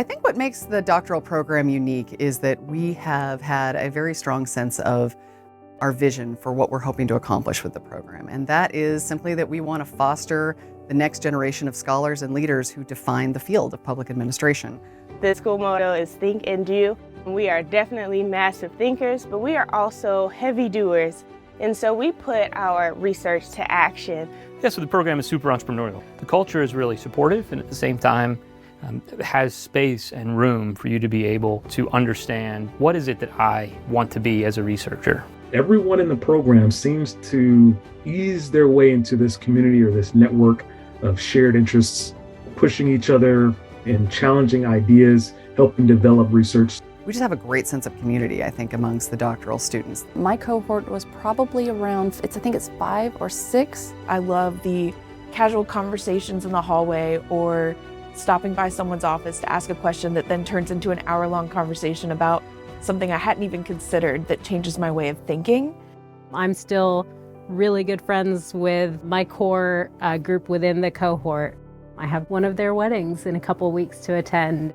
I think what makes the doctoral program unique is that we have had a very strong sense of our vision for what we're hoping to accomplish with the program. And that is simply that we want to foster the next generation of scholars and leaders who define the field of public administration. The school motto is think and do. We are definitely massive thinkers, but we are also heavy doers. And so we put our research to action. Yeah, so the program is super entrepreneurial. The culture is really supportive, and at the same time, it has space and room for you to be able to understand what is it that I want to be as a researcher. Everyone in the program seems to ease their way into this community or this network of shared interests, pushing each other and challenging ideas, helping develop research. We just have a great sense of community, I think, amongst the doctoral students. My cohort was probably around, I think it's 5 or 6. I love the casual conversations in the hallway or stopping by someone's office to ask a question that then turns into an hour-long conversation about something I hadn't even considered that changes my way of thinking. I'm still really good friends with my core group within the cohort. I have one of their weddings in a couple weeks to attend.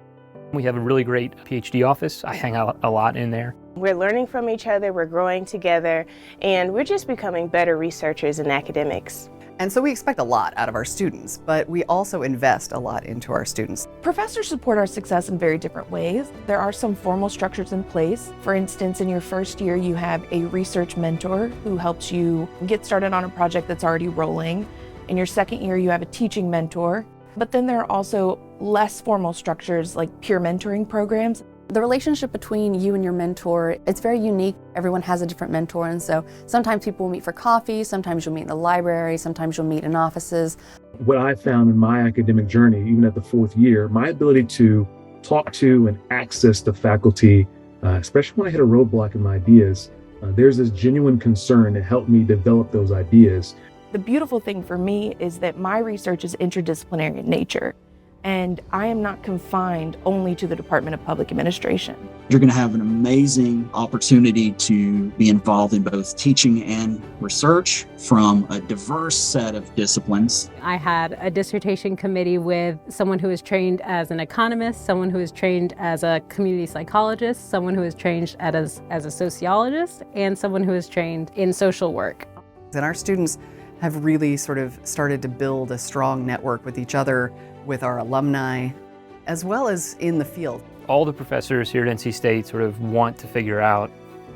We have a really great Ph.D. office. I hang out a lot in there. We're learning from each other, we're growing together, and we're just becoming better researchers and academics. And so we expect a lot out of our students, but we also invest a lot into our students. Professors support our success in very different ways. There are some formal structures in place. For instance, in your first year, you have a research mentor who helps you get started on a project that's already rolling. In your second year, you have a teaching mentor. But then there are also less formal structures like peer mentoring programs. The relationship between you and your mentor, it's very unique. Everyone has a different mentor, and so sometimes people will meet for coffee, sometimes you'll meet in the library, sometimes you'll meet in offices. What I found in my academic journey, even at the 4th year, my ability to talk to and access the faculty, especially when I hit a roadblock in my ideas, there's this genuine concern to help me develop those ideas. The beautiful thing for me is that my research is interdisciplinary in nature, and I am not confined only to the Department of Public Administration. You're going to have an amazing opportunity to be involved in both teaching and research from a diverse set of disciplines. I had a dissertation committee with someone who is trained as an economist, someone who is trained as a community psychologist, someone who is trained as a sociologist, and someone who is trained in social work. And our students have really sort of started to build a strong network with each other, with our alumni, as well as in the field. All the professors here at NC State sort of want to figure out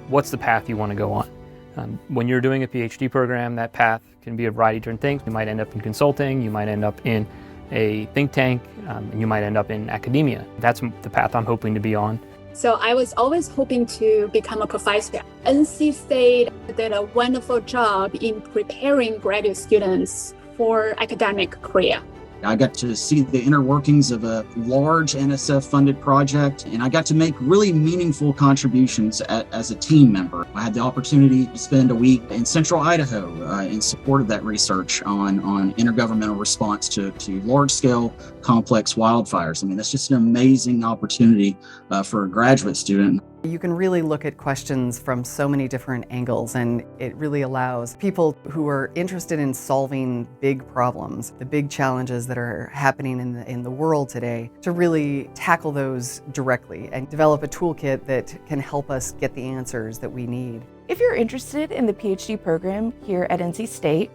what's the path you want to go on. When you're doing a PhD program, that path can be a variety of different things. You might end up in consulting, you might end up in a think tank, and you might end up in academia. That's the path I'm hoping to be on. So I was always hoping to become a professor. NC State did a wonderful job in preparing graduate students for academic career. I got to see the inner workings of a large NSF-funded project, and I got to make really meaningful contributions as a team member. I had the opportunity to spend a week in central Idaho in support of that research on intergovernmental response to large-scale complex wildfires. I mean, that's just an amazing opportunity for a graduate student. You can really look at questions from so many different angles, and it really allows people who are interested in solving big problems, the big challenges that are happening in the world today, to really tackle those directly and develop a toolkit that can help us get the answers that we need. If you're interested in the PhD program here at NC State,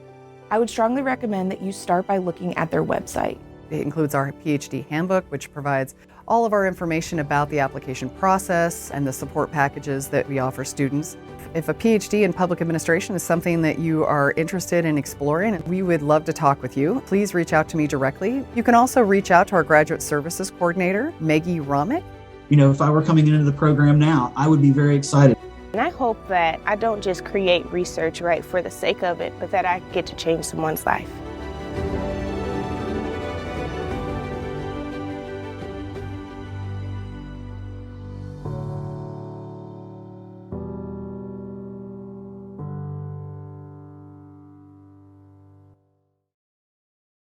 I would strongly recommend that you start by looking at their website. It includes our PhD handbook, which provides all of our information about the application process and the support packages that we offer students. If a PhD in public administration is something that you are interested in exploring, we would love to talk with you. Please reach out to me directly. You can also reach out to our graduate services coordinator, Maggie Romick. You know, if I were coming into the program now, I would be very excited. And I hope that I don't just create research right for the sake of it, but that I get to change someone's life.